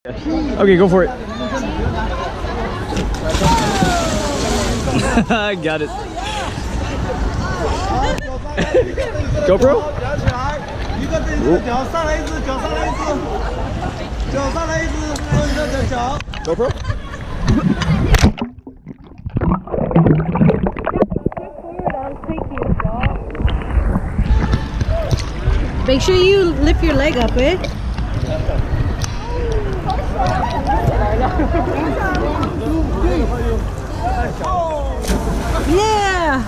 Okay, go for it. Got it. GoPro? GoPro? Make sure you lift your leg up, eh? Yeah!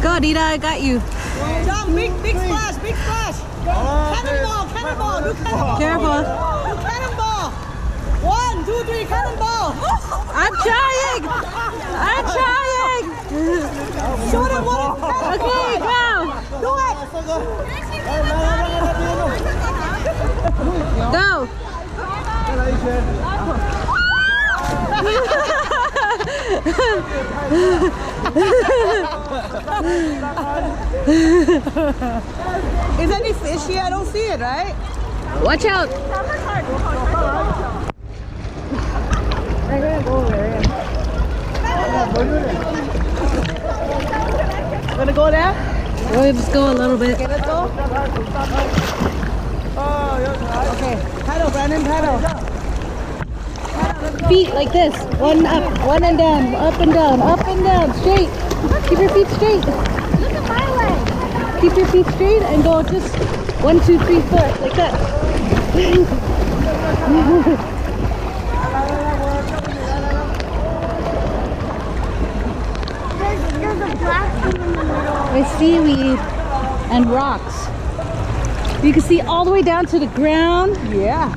Go, Dita, I got you. Jump, big splash, big splash. Cannonball, cannonball, do cannonball. Careful. Do cannonball. 1, 2, 3, cannonball. I'm trying! I'm trying! Shoot it, one. Okay, go! Do it. Go! Is any fish here? I don't see it, right? Watch out! Gonna go there? We'll just go a little bit. Okay, let's go. Okay, paddle, Brandon, paddle. Feet like this. One up, one and down, up and down, straight. Keep your feet straight. Look at my leg. Keep your feet straight and go just 1, 2, 3, 4, like that. There's a black thing in the middle. There's seaweed and rocks. You can see all the way down to the ground. Yeah.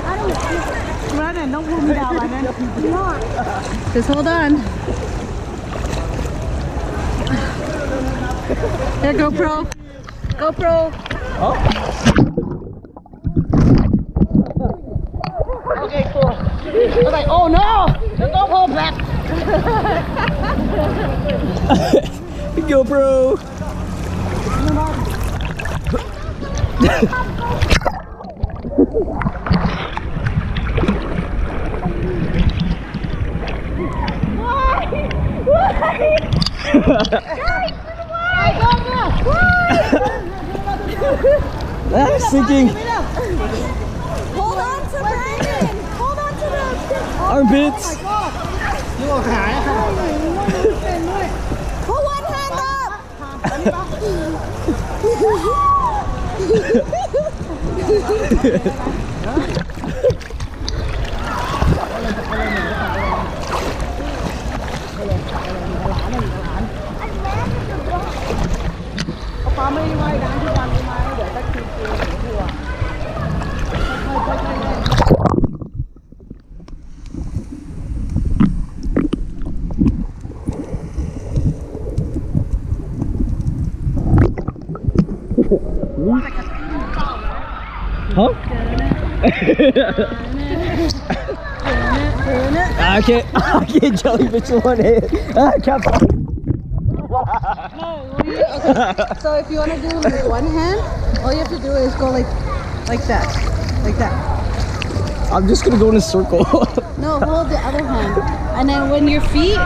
I don't see it. Brandon, don't pull me down, Brandon. No. Just hold on. Here, GoPro. GoPro. Oh. Okay, cool. I was like, oh no! The GoPro back. GoPro. That's sinking. Hold on to Brandon. Hold on to the Armpits. Put one hand Huh? I can't jellyfish in one hand. I can't. Okay. So if you want to do it with one hand, all you have to do is go like that. Like that. I'm just gonna go in a circle. No, hold the other hand. And then when your feet